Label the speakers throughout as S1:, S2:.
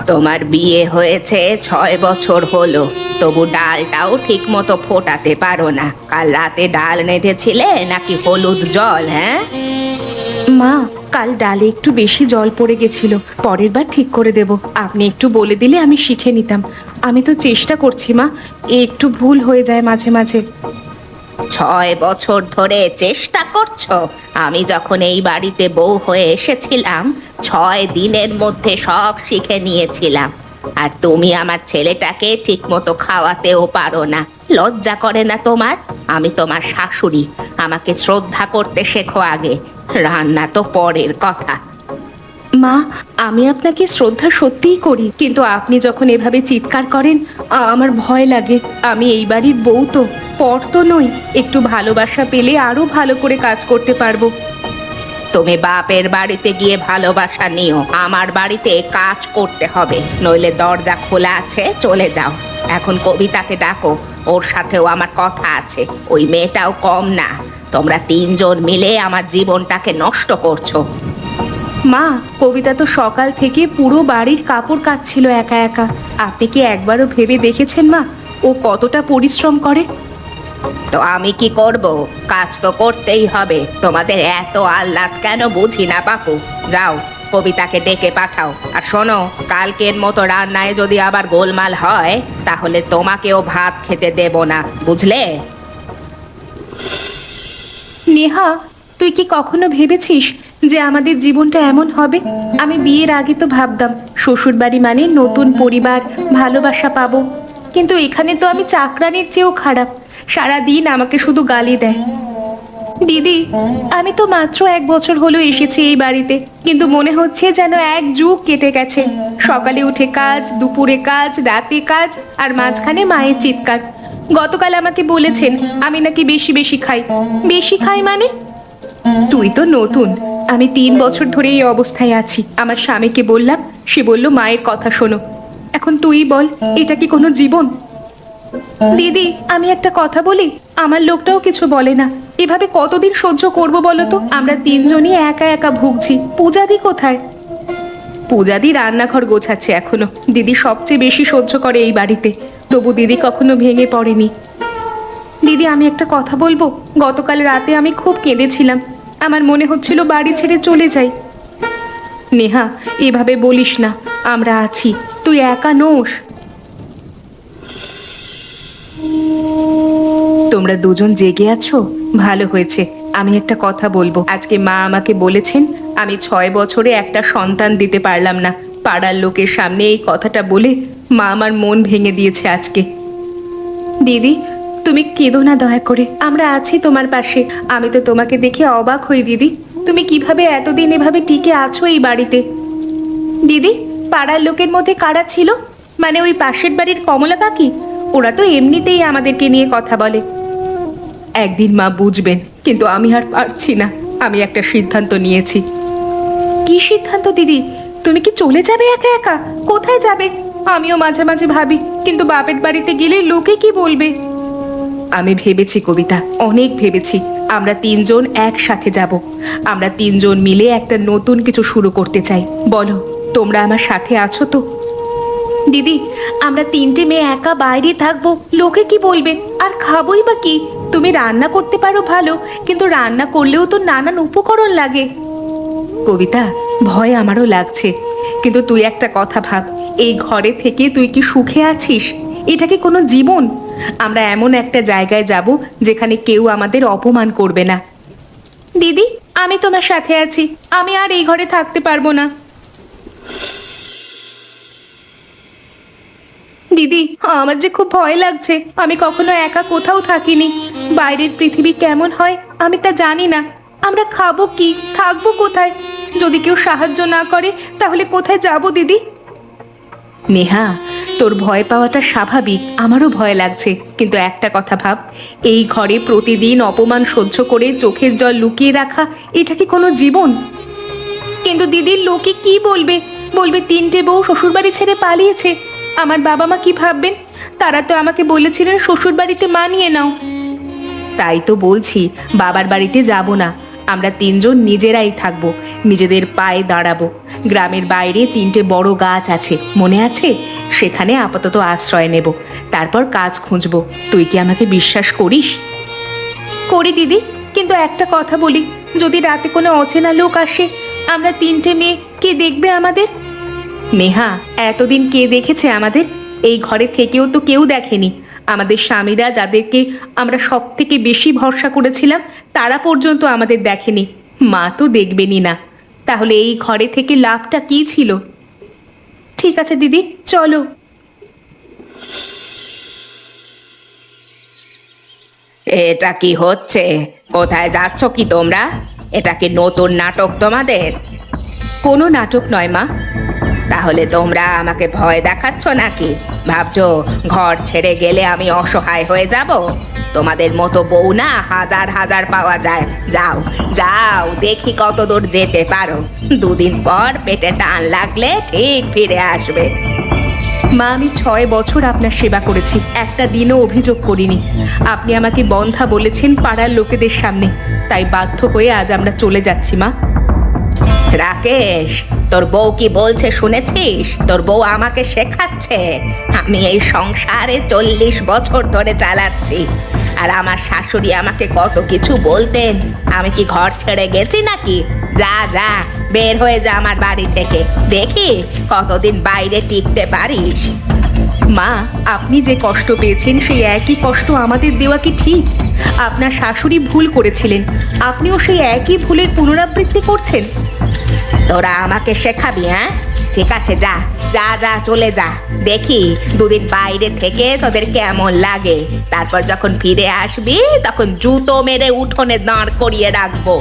S1: তোমার বিয়ে হয়েছে 6 বছর হলো, তবু ডালটাও ঠিক মতো ফোটাতে পারো না। কাল রাতে ডাল নেধেছিলে নাকি হলুদ জল? হ্যাঁ,
S2: মা, কাল ডালে একটু বেশি জল পড়ে গেছিল, পরের বার ঠিক করে দেব। আপনি একটু বলে দিলে আমি শিখে নিতাম। আমি তো চেষ্টা করছি মা, একটু ভুল হয়ে যায় মাঝে মাঝে।
S1: 6 বছর ধরে চেষ্টা করছো? আমি যখন এই বাড়িতে বউ হয়ে এসেছিলাম, 6 দিনের মধ্যে সব শিখে নিয়েছিলাম। আর তুমি আমার ছেলেটাকে ঠিক মতো খাওয়াতেও পারো না। লজ্জা করে না তোমার? আমি তোমার শাশুড়ি, আমাকে শ্রদ্ধা করতে শেখো আগে। রান্না তো পরের কথা।
S2: মা, আমি আপনাকে শ্রদ্ধা সত্যিই করি, কিন্তু আপনি যখন এভাবে চিৎকার করেন আমার ভয় লাগে। আমি এই বাড়ির বউ তো, পর তো নই। একটু ভালোবাসা পেলে আরো ভালো করে কাজ করতে পারবো।
S1: তুমি বাপের বাড়িতে গিয়ে ভালোবাসা নিও, আমার বাড়িতে কাজ করতে হবে। নইলে দরজা খোলা আছে, চলে যাও। এখন কবিতাকে ডাকো, ওর সাথেও আমার কথা আছে। ওই মেয়েটাও কম না। তোমরা 3জন মিলে আমার জীবনটাকে নষ্ট করছো।
S2: মা, কবিতা তো সকাল থেকে পুরো বাড়ির কাপড় কাচ্ছিল একা একা। আপনি কি একবারও ভেবে দেখেছেন মা, ও কতটা পরিশ্রম করে?
S1: তো আমি কি করব? কাজ তো করতেই হবে। তোমাদের এত আহ্লাদ কেন বুঝি না বাপু। যাও, কবিতাকে ডেকে পাঠাও। আর শোনো, কালকের মতো রান্নায় যদি আবার গোলমাল হয়, তাহলে তোমাকেও ভাত খেতে দেব না, বুঝলে?
S2: নেহা, তুই কি কখনো ভেবেছিস যে আমাদের জীবনটা এমন হবে? আমি বিয়ের আগে তো ভাবতাম শ্বশুর বাড়ি মানে নতুন পরিবার, ভালোবাসা পাবো। কিন্তু এখানে তো আমি চাকরানির চেয়েও খারাপ। সারা দিন আমাকে শুধু গালি দেয়। দিদি, আমি তো মাত্র 1 বছর হলো এসেছি এই বাড়িতে, কিন্তু মনে হচ্ছে যেন 1 যুগ কেটে গেছে। সকালে উঠে কাজ, দুপুরে কাজ, রাতে কাজ, আর মাঝখানে মায়ের চিৎকার। গতকাল আমাকে বলেছেন আমি নাকি বেশি বেশি খাই। বেশি খাই মানে? তুই তো নতুন, আমি 3 বছর ধরে এই অবস্থায় আছি। আমার স্বামীকে বললাম, সে বলল মায়ের কথা শোনো। এখন তুই বল, এটা কি কোনো জীবন? দিদি, আমি একটা কথা বলি, আমার লোকটাও কিছু বলে না। এভাবে কতদিন সহ্য করব বলো তো? আমরা 3জনই একা একা ভুগছি। পূজাদি কোথায়? পূজাদি রান্নাঘর গোছাচ্ছে এখনো। দিদি সবচেয়ে বেশি সহ্য করে এই বাড়িতে, তবু দিদি কখনো ভেঙে পড়েনি। দিদি, আমি একটা কথা বলবো? গতকাল রাতে আমি খুব কেঁদেছিলাম। আমার মনে হচ্ছিল বাড়ি ছেড়ে চলে যাই। নেহা, এভাবে বলিস না। আমরা আছি, তুই একা নোস। তোমরা দুজন জেগে আছো, ভালো হয়েছে। আমি একটা কথা বলবো। আজকে মা আমাকে বলেছেন আমি 6 বছরে একটা সন্তান দিতে পারলাম না। পাড়ার লোকের সামনে এই কথাটা বলে মা আমার মন ভেঙে দিয়েছে আজকে। দিদি, তুমি কেঁদো না দয়া করে, আমরা আছি তোমার পাশে। আমি তো তোমাকে দেখে অবাক হই দিদি, তুমি কিভাবে এতদিন এভাবে টিকে আছো এই বাড়িতে। দিদি, পাড়ার লোকের মধ্যে কারা ছিল? মানে ওই পাশের বাড়ির কমলা পাখি? ওরা তো এমনিতেই আমাদেরকে নিয়ে কথা বলে। একদিন মা বুঝবেন, কিন্তু আমি আর পারছি না। আমি একটা সিদ্ধান্ত নিয়েছি। কি সিদ্ধান্ত দিদি? তুমি কি চলে যাবে একা একা? কোথায় যাবে? আমিও মাঝে মাঝে ভাবি, কিন্তু বাপের বাড়িতে গেলে লোকে কি বলবে? আমি ভেবেছি কবিতা, অনেক ভেবেছি। আমরা 3জন একসাথে যাব। আমরা 3জন মিলে একটা নতুন কিছু শুরু করতে চাই। বলো, তোমরা আমার সাথে আছো তো? দিদি, আমরা 3টে মেয়ে একা বাইরে থাকবো, লোকে কি বলবে? আর খাবোই বা কি? তুমি রান্না করতে পারো ভালো, কিন্তু রান্না করলেও তো নানান উপকরণ লাগে। কবিতা, ভয় আমারও লাগছে, কিন্তু তুই একটা কথা ভাব। এই ঘরে থেকে তুই কি সুখে আছিস? এটা কি কোনো জীবন? আমরা এমন একটা জায়গায় যাব যেখানে কেউ আমাদের অপমান করবে না। দিদি, আমি তোমার সাথে আছি। আমি আর এই ঘরে থাকতে পারবো না। দিদি, আমার যে খুব ভয় লাগছে। আমি কখনো একা কোথাও থাকিনি। বাইরের পৃথিবী কেমন হয় আমি তা জানি না। আমরা খাবো কি, থাকবো কোথায়? যদি কেউ সাহায্য না করে তাহলে কোথায় যাব দিদি? নেহা, তোর ভয় পাওয়াটা স্বাভাবিক। আমারও ভয় লাগছে, কিন্তু একটা কথা ভাব। এই ঘরে প্রতিদিন অপমান সহ্য করে চোখের জল লুকিয়ে রাখা, এটা কি কোনো জীবন? কিন্তু দিদির লোকে কি বলবে? বলবে 3টে বউ শ্বশুরবাড়ি ছেড়ে পালিয়েছে। আমার বাবা মা কি ভাববেন? তারা তো আমাকে বলেছিলেন শ্বশুর বাড়িতে মানিয়ে নাও। তাই তো বলছি, বাবার বাড়িতে যাব না। আমরা তিনজন নিজেরাই থাকবো, নিজেদের পায়ে দাঁড়াবো। গ্রামের বাইরে 3টে বড় গাছ আছে, মনে আছে? সেখানে আপাতত আশ্রয় নেব, তারপর কাজ খুঁজবো। তুই কি আমাকে বিশ্বাস করিস? করি দিদি, কিন্তু একটা কথা বলি, যদি রাতে কোনো অচেনা লোক আসে, আমরা 3টে মেয়ে, কে দেখবে আমাদের? নেহা, এতদিন কে দেখেছে আমাদের? এই ঘরে থেকেও তো কেউ দেখেনি। আমাদের স্বামীরা, যাদেরকে আমরা সব থেকে বেশি ভরসা করেছিলাম, তারা পর্যন্ত আমাদের দেখেনি। মা তো দেখবেনই না। তাহলে এই ঘরে থেকে লাভটা কি ছিল? ঠিক আছে দিদি, চলো।
S1: এটা কি হচ্ছে? কোথায় যাচ্ছ কি তোমরা? এটা কি নতুন নাটক তোমাদের?
S2: কোনো নাটক নয় মা।
S1: তাহলে তোমরা আমাকে ভয় দেখাচ্ছ নাকি? ভাবছো ঘর ছেড়ে গেলে আমি অসহায় হয়ে যাব? তোমাদের মতো বউ না হাজার হাজার পাওয়া যায়। যাও যাও, দেখি কত দূর যেতে পারো। 2 দিন পর পেটে টান লাগলে ঠিক ফিরে আসবে।
S2: মা, আমি 6 বছর আপনার সেবা করেছি, একটা দিনও অভিযোগ করিনি। আপনি আমাকে বন্ধা বলেছেন পাড়ার লোকেদের সামনে, তাই বাধ্য হয়ে আজ আমরা চলে যাচ্ছি মা।
S1: রাকেশ, তোর বউ কি বলছে শুনেছিস? তোর বউ আমাকে শেখাচ্ছে। আমি এই সংসারে 40 বছর ধরে চালাচ্ছি, আর আমার শাশুড়ি আমাকে কত কিছু বলতেন। আমি কি ঘর ছেড়ে গেছি নাকি? যা যা, বের হয়ে যা আমার বাড়ি থেকে, দেখি কতদিন বাইরে টিকতে পারিস।
S2: মা, আপনি যে কষ্ট পেয়েছেন সেই একই কষ্ট আমাদের দেওয়া কি ঠিক? আপনার শাশুড়ি ভুল করেছিলেন, আপনিও সেই একই ভুলের পুনরাবৃত্তি করছেন।
S1: তোরা আমাকে শেখাবি? হ্যাঁ, ঠিক আছে, যা যা যা, চলে যা। দেখি 2 দিন বাইরে থেকে তোদের কেমন লাগে। তারপর যখন ফিরে আসবি তখন জুতো মেরে উঠোনে দাঁড় করিয়ে রাখবো।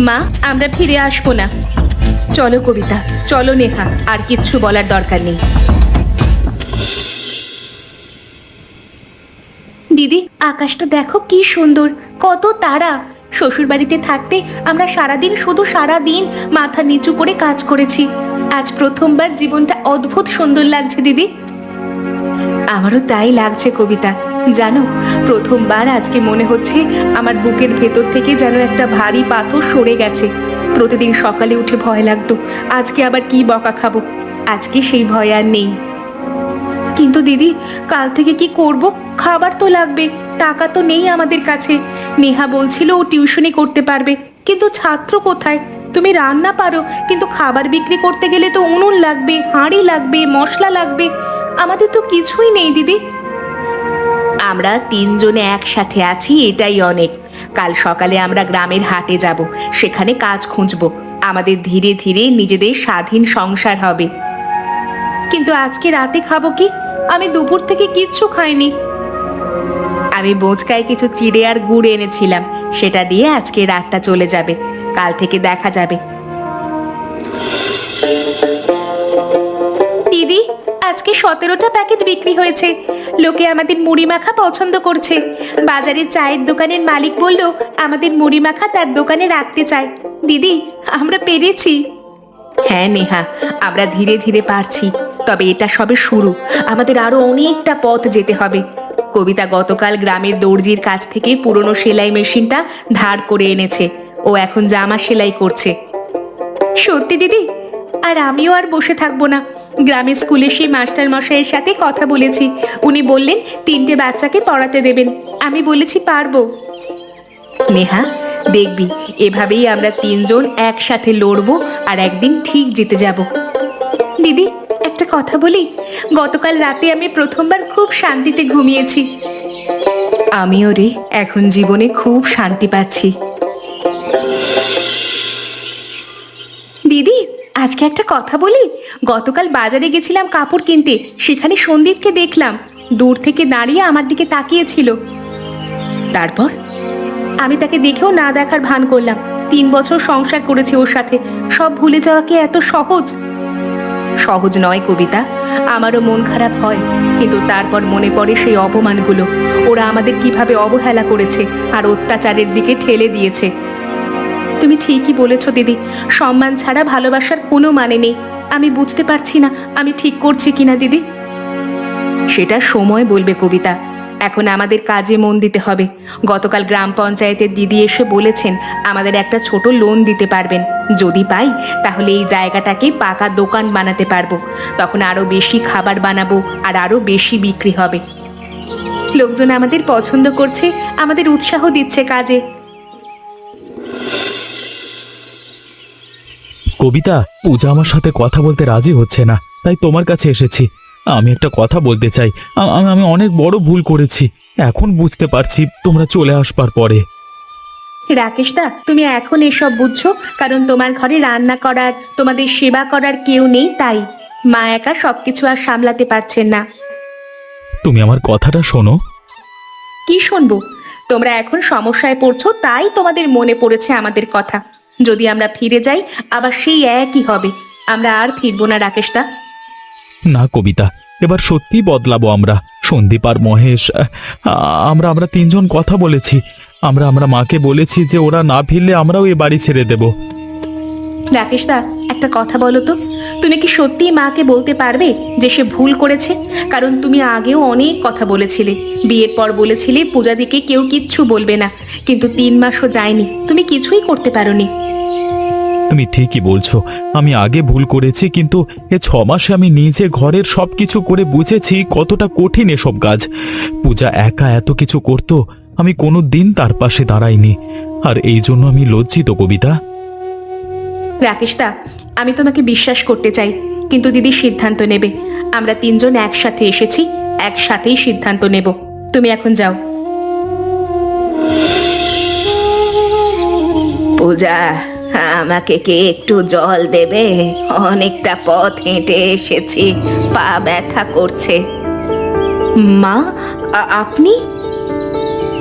S2: মা, আমরা ফিরে আসবো না। চলো কবিতা, চলো নেহা, আর কিচ্ছু বলার দরকার নেই। দিদি, আকাশটা দেখো কি সুন্দর, কত তারা। শ্বশুর বাড়িতে থাকতে আমরা সারাদিন, শুধু সারাদিন মাথা নিচু করে কাজ করেছি। আজ প্রথমবার জীবনটা অদ্ভুত সুন্দর লাগছে দিদি। আমারও তাই লাগছে কবিতা। জানো, প্রথমবার আজকে মনে হচ্ছে আমার বুকের ভেতর থেকে যেন একটা ভারী পাথর সরে গেছে। প্রতিদিন সকালে উঠে ভয় লাগতো, আজকে আবার কি বকা খাবো। আজকে সেই ভয় আর নেই। কিন্তু দিদি, কাল থেকে কি করব? খাবার তো লাগবে, টাকা তো নেই আমাদের কাছে। নেহা বলছিল ও টিউশনি করতে পারবে, কিন্তু ছাত্র কোথায়? তুমি রান্না পারো, কিন্তু খাবার বিক্রি করতে গেলে তো উনুন লাগবে, হাঁড়ি লাগবে, মশলা লাগবে। আমাদের তো কিছুই নেই দিদি। আমরা 3জনে একসাথে আছি, এটাই অনেক। কাল সকালে আমরা গ্রামের হাটে যাব, সেখানে কাজ খুঁজবো। আমাদের ধীরে ধীরে নিজেদের স্বাধীন সংসার হবে। কিন্তু আজকে রাতে খাবো কি? আমি দুপুর থেকে কিচ্ছু খাইনি। আমি বোঁচকায় কিছু চিড়ে আর গুড় এনেছিলাম, সেটা দিয়ে আজকে রাতটা চলে যাবে। কাল থেকে দেখা যাবে। দিদি, আজকে 17টা প্যাকেট বিক্রি হয়েছে। লোকে আমাদের মুড়ি মাখা পছন্দ করছে। বাজারের চায়ের দোকানের মালিক বলল আমাদের মুড়ি মাখা তার দোকানে রাখতে চায়। দিদি, আমরা পেরেছি। হ্যাঁ নেহা, আমরা ধীরে ধীরে পারছি। তবে এটা সবে শুরু, আমাদের আরো অনেকটা পথ যেতে হবে। কবিতা গতকাল গ্রামের দর্জির কাছ থেকে পুরনো সেলাই মেশিনটা ধার করে এনেছে। ও এখন জামা সেলাই করছে। সত্যি দিদি? আর আমিও আর বসে থাকবো না। গ্রামের স্কুলে সেই মাস্টার মশাইয়ের সাথে কথা বলেছি। উনি বললেন 3টে বাচ্চাকে পড়াতে দেবেন। আমি বলেছি পারবো। নেহা, দেখবি এভাবেই আমরা 3জন একসাথে লড়বো, আর একদিন ঠিক জিতে যাব। দিদি, একটা কথা বলি, গতকাল রাতে আমি প্রথমবার খুব শান্তিতে ঘুমিয়েছি। আমিও রে, এখন জীবনে খুব শান্তি পাচ্ছি। দিদি, আজকে একটা কথা বলি। গতকাল বাজারে গেছিলাম কাপড় কিনতে, সেখানে সন্দীপকে দেখলাম। দূর থেকে দাঁড়িয়ে আমার দিকে তাকিয়েছিল। তারপর আমি তাকে দেখেও না দেখার ভান করলাম। 3 বছর সংসার করেছি ওর সাথে, সব ভুলে যাওয়া কি এত সহজ? সহজ নয় কবিতা, আমারও মন খারাপ হয়। কিন্তু তারপর মনে পড়ে সেই অপমানগুলো। ওরা আমাদের কিভাবে অবহেলা করেছে আর অত্যাচারের দিকে ঠেলে দিয়েছে। তুমি ঠিকই বলেছ দিদি, সম্মান ছাড়া ভালোবাসার কোনো মানে নেই। আমি বুঝতে পারছি না আমি ঠিক করছি কিনা দিদি। সেটা সময় বলবে কবিতা। এখন আমাদের কাজে মন দিতে হবে। গতকাল গ্রাম পঞ্চায়েতের দিদি এসে বলেছেন আমাদের একটা ছোট লোন দিতে পারবেন। যদি পাই তাহলে এই জায়গাটাকে পাকা দোকান বানাতে পারবো। তখন আরো বেশি খাবার বানাবো আর আরো বেশি বিক্রি হবে। লোকজন আমাদের পছন্দ করছে, আমাদের উৎসাহ দিচ্ছে কাজে।
S3: কবিতা, পূজা আমার সাথে কথা বলতে রাজি হচ্ছে না, তাই তোমার কাছে এসেছি। আমি একটা কথা বলতে চাই। আমি অনেক বড় ভুল করেছি, এখন বুঝতে পারছি তোমরা চলে আসবার পরে।
S2: রাকেশ দা, তুমি এখন এসব বুঝছো কারণ তোমার ঘরে রান্না করার, তোমাদের সেবা করার কেউ নেই, তাই মা একা সবকিছু আর সামলাতে পারছেন না।
S3: তুমি আমার কথাটা শোনো।
S2: কি শুনবো? তোমরা এখন সমস্যায় পড়ছো, তাই তোমাদের মনে পড়েছে আমাদের কথা। যদি আমরা ফিরে যাই আবার সেই একই হবে। আমরা আর ফিরবো না রাকেশ দা।
S3: না কবিতা, এবার সত্যি বদলাবো আমরা। সন্দীপ আর মহেশ, আমরা তিনজন কথা বলেছি। আমরা মাকে বলেছি যে ওরা না ফিরলে আমরাও এ বাড়ি ছেড়ে দেব।
S2: রাকেশ দা, একটা কথা বলো তো, তুমি কি সত্যিই মাকে বলতে পারবে যে সে ভুল করেছে? কারণ তুমি আগেও অনেক কথা বলেছিলে, বিয়ের পর বলেছিলে পূজাদিকে কেউ কিচ্ছু বলবে না, কিন্তু 3 মাসও যায়নি, তুমি কিছুই করতে পারোনি।
S3: তুমি ঠিকই বলছো, আমি আগে ভুল করেছি, কিন্তু এ 6 মাসে আমি নিজে ঘরের সবকিছু করে বুঝেছি কতটা কঠিন এসব কাজ। পূজা একা এত কিছু করতো, আমি কোনো দিন তার পাশে দাঁড়াইনি, আর এই জন্য আমি লজ্জিত কবিতা।
S2: রাকেশ দা, আমি তোমাকে বিশ্বাস করতে চাই, কিন্তু দিদি সিদ্ধান্ত নেবে। আমরা 3 জন একসাথে এসেছি, একসাথেই সিদ্ধান্ত নেব। তুমি এখন যাও।
S1: পূজা, আমাকে কি একটু জল দেবে? অনেকটা পথ হেঁটে এসেছি, পা ব্যথা করছে।
S2: মা, আপনি?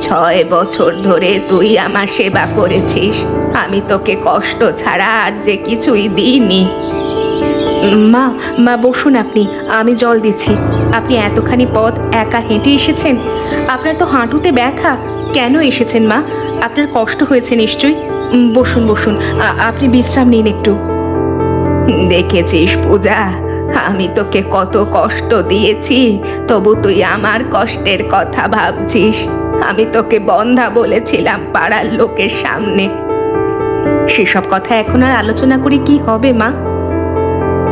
S1: 6 বছর ধরে তুই আমার সেবা করেছিস, আমি তোকে কষ্ট ছাড়া আর যে কিছুই দিইনি।
S2: মা, মা বসুন আপনি, আমি জল দিচ্ছি। আপনি এতখানি পথ একা হেঁটে এসেছেন? আপনার তো হাঁটুতে ব্যথা। কেন এসেছেন মা? আপনার কষ্ট হয়েছে নিশ্চয়ই। বসুন বসুন, আপনি বিশ্রাম নিন একটু।
S1: দেখেছিস পূজা, আমি তোকে কত কষ্ট দিয়েছি, তবু তুই আমার কষ্টের কথা ভাবছিস। আমি তোকে বন্ধা বলেছিলাম পাড়ার লোকের সামনে।
S2: সেসব কথা এখন আর আলোচনা করে কি হবে মা?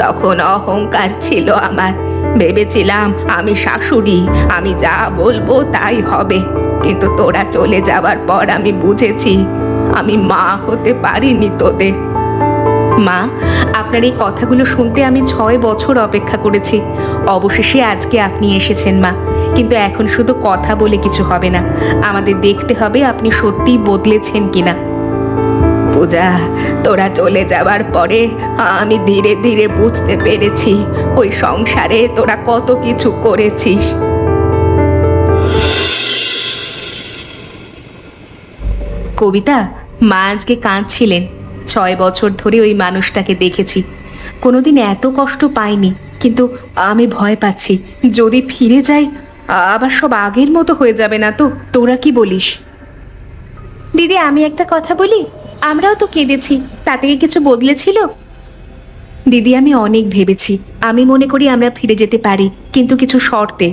S1: তখন অহংকার ছিল আমার, ভেবেছিলাম আমি শাশুড়ি, আমি যা বলবো তাই হবে। কিন্তু তোরা চলে যাওয়ার পর আমি বুঝেছি আমি মা হতে পারিনি তোদের।
S2: মা, আপনার এই কথাগুলো শুনতে আমি 6 বছর অপেক্ষা করেছি। অবশেষে আজকে আপনি এসেছেন মা, কিন্তু এখন শুধু কথা বলে কিছু হবে না, আমাদের দেখতে হবে আপনি সত্যিই বদলেছেন কিনা।
S1: পূজা, তোরা চলে যাওয়ার পরে আমি ধীরে ধীরে বুঝতে পেরেছি ওই সংসারে তোরা কত কিছু করেছিস।
S2: কবিতা, মা আজকে কাঁদছিলেন। 6 বছর ধরে ওই মানুষটাকে দেখেছি, কোনোদিন এত কষ্ট পাইনি, কিন্তু আমি ভয় পাচ্ছি যদি ফিরে যাই আবার সব আগের মতো হয়ে যাবে না তো? তোরা কি বলিস? দিদি, আমি একটা কথা বলি, আমরাও তো কেঁদেছি, তাতে কি কিছু বদলেছিল? দিদি, আমি অনেক ভেবেছি, আমি মনে করি আমরা ফিরে যেতে পারি, কিন্তু কিছু শর্তে।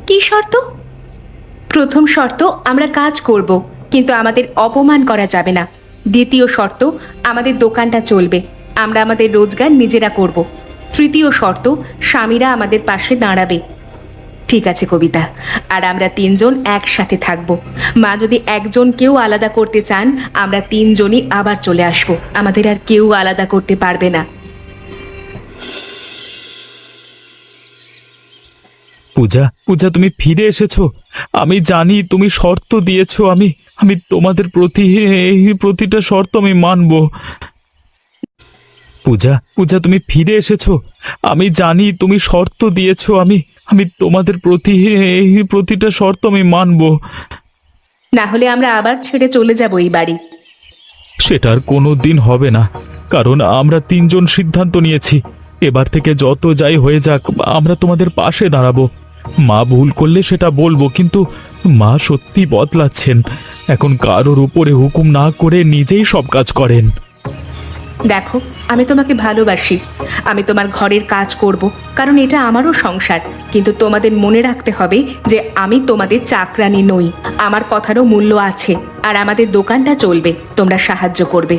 S2: কি শর্ত? প্রথম শর্ত, আমরা কাজ করব, কিন্তু আমাদের অপমান করা যাবে না। দ্বিতীয় শর্ত, আমাদের দোকানটা চলবে, আমরা আমাদের রোজগার নিজেরা করব। তৃতীয় শর্ত, স্বামীরা আমাদের পাশে দাঁড়াবে। ঠিক আছে কবিতা, আর আমরা 3 জন একসাথে থাকব। মা যদি একজন কেউ আলাদা করতে চান, আমরা 3 জনই আবার চলে আসব, আমাদের আর কেউ আলাদা করতে পারবে না।
S3: পূজা, পূজা, তুমি ফিরে এসেছো। আমি জানি তুমি শর্ত দিয়েছো, আমি তোমাদের প্রতি এই প্রতিটা শর্ত আমি মানব। পূজা, পূজা, তুমি ফিরে এসেছো। আমি জানি তুমি শর্ত দিয়েছো, আমি তোমাদের প্রতি এই প্রতিটা শর্ত আমি মানব।
S2: না হলে আমরা আবার ছেড়ে চলে যাব এই বাড়ি।
S3: সেটার কোনো দিন হবে না, কারণ আমরা 3 জন সিদ্ধান্ত নিয়েছি, এবার থেকে যত যাই হয়ে যাক আমরা তোমাদের পাশে দাঁড়াবো। মা ভুল করলে সেটা বলবো, কিন্তু মা সত্যি বদলাচ্ছেন, এখন কারোর উপরে হুকুম না করে নিজেই সব কাজ করেন।
S2: দেখো, আমি তোমাকে ভালোবাসি, আমি তোমার ঘরের কাজ করব, কারণ এটা আমারও সংসার। কিন্তু তোমাদের মনে রাখতে হবে যে আমি তোমাদের চাকরানি নই, আমার কথারও মূল্য আছে, আর আমাদের দোকানটা চলবে, তোমরা সাহায্য করবে।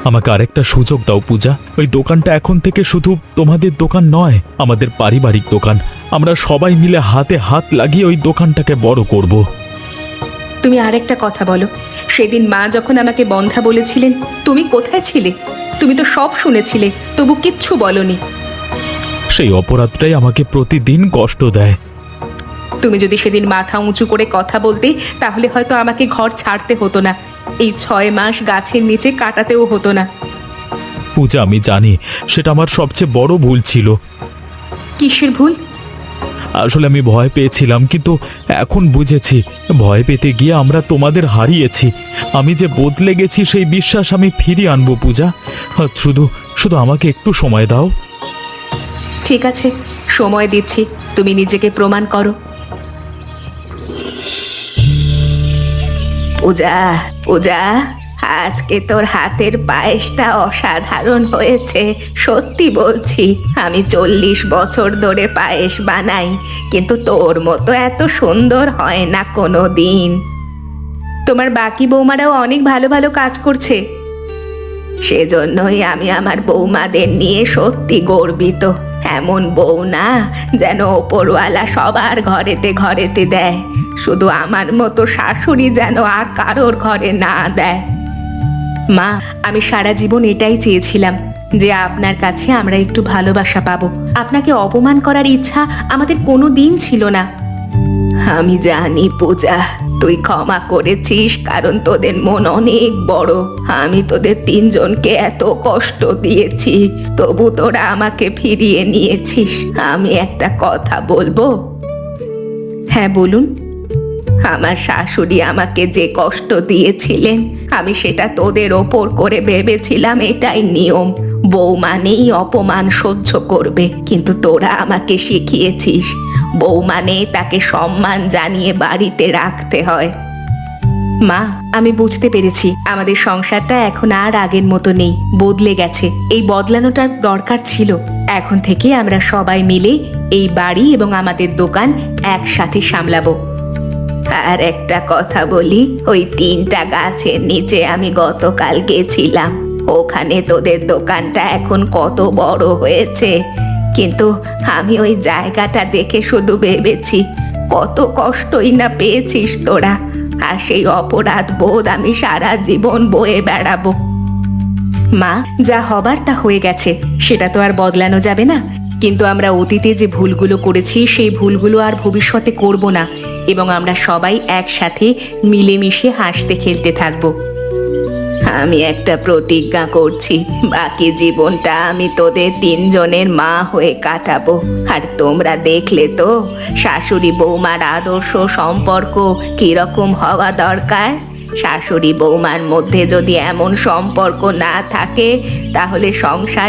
S3: আমাকে আরেকটা সুযোগ দাও পূজা। ওই দোকানটা এখন থেকে শুধু তোমাদের দোকান নয়, আমাদের পারিবারিক দোকান। আমরা সবাই মিলে হাতে হাত লাগিয়ে ওই দোকানটাকে বড় করব।
S2: তুমি আরেকটা কথা বলো, সেদিন মা যখন আমাকে বন্ধা বলেছিলেন, তুমি কোথায় ছিলে? তুমি তো সব শুনেছিলে, তবু কিচ্ছু বলনি।
S3: সেই অপরাধটাই আমাকে প্রতিদিন কষ্ট দেয়।
S2: তুমি যদি সেদিন মাথা উঁচু করে কথা বলতে, তাহলে হয়তো আমাকে ঘর ছাড়তে হতো না, এই 6 মাস গাছের নিচে কাটাতেও হতো না।
S3: পূজা, আমি জানি সেটা আমার সবচেয়ে বড় ভুল ছিল।
S2: কিসের ভুল?
S3: আসলে আমি ভয় পেয়েছিলাম, কিন্তু এখন বুঝেছি ভয় পেতে গিয়ে আমরা তোমাদের হারিয়েছি। আমি যে বদলে গেছি সেই বিশ্বাস আমি ফিরিয়ে আনবো পূজা। শুধু শুধু আমাকে একটু সময় দাও।
S2: ঠিক আছে, সময় দিচ্ছি, তুমি নিজেকে প্রমাণ করো।
S1: পূজা, পূজা, আজকে তোর হাতের পায়েসটা অসাধারণ হয়েছে। সত্যি বলছি, আমি 40 বছর ধরে পায়েস বানাই, কিন্তু তোর মতো এত সুন্দর হয় না কোনো দিন।
S2: তোমার বাকি বৌমারাও অনেক ভালো ভালো কাজ করছে।
S1: সেজন্যই আমি আমার বৌমাদের নিয়ে সত্যি গর্বিত। এমন বউ না যেন ওপরওয়ালা সবার ঘরেতে ঘরেতে দেয়, শুধু আমার মতো শাশুড়ি যেন আর কারোর ঘরে না দেয়।
S2: মা, আমি সারা জীবন এটাই চেয়েছিলাম যে আপনার কাছে আমরা একটু ভালোবাসা পাবো। আপনাকে অপমান করার ইচ্ছা আমাদের কোনো দিন ছিল না।
S1: আমি জানি পূজা, তুই ক্ষমা করেছিস, কারণ তোদের মন অনেক বড়। আমি তোদের 3 জনকে এত কষ্ট দিয়েছি, তবু তোরা আমাকে ফিরিয়ে নিয়েছিস। আমি একটা কথা বলবো?
S2: হ্যাঁ, বলুন।
S1: আমার শাশুড়ি আমাকে যে কষ্ট দিয়েছিলেন, আমি সেটা তোদের ওপর করে ভেবেছিলাম এটাই নিয়ম, বউ মানেই অপমান সহ্য করবে। কিন্তু তোরা আমাকে শিখিয়েছিস বউ মানে তাকে সম্মান জানিয়ে বাড়িতে রাখতে হয়।
S2: মা, আমি বুঝতে পেরেছি আমাদের সংসারটা এখন আর আগের মতো নেই, বদলে গেছে। এই বদলানোটার দরকার ছিল। এখন থেকে আমরা সবাই মিলে এই বাড়ি এবং আমাদের দোকান একসাথে সামলাবো।
S1: আর একটা কথা বলি, ওই 3টা গাছের নিচে আমি গতকাল গেছিলাম। ওখানে তোদের দোকানটা এখন কত বড় হয়েছে, কিন্তু আমি ওই জায়গাটা দেখে শুধু ভেবেছি কত কষ্টই না পেয়েছিস তোরা, আর সেই অপরাধ বোধ আমি সারা জীবন বয়ে বেড়াবো।
S2: মা, যা হবার তা হয়ে গেছে, সেটা তো আর বদলানো যাবে না। কিন্তু আমরা অতীতে যে ভুলগুলো করেছি সেই ভুলগুলো আর ভবিষ্যতে করব না, এবং আমরা সবাই একসাথে মিলেমিশে হাসতে খেলতে থাকবো।
S1: আমি একটা প্রতিজ্ঞা করছি, বাকি জীবনটা আমি তোদের 3 জনের মা হয়ে কাটাবো। আর তোমরা দেখলে তো শাশুড়ি বৌমার আদর্শ সম্পর্ক কিরকম হওয়া দরকার। শাশুড়ি বৌমার মধ্যে যদি এমন সম্পর্ক না থাকে, তাহলে সংসার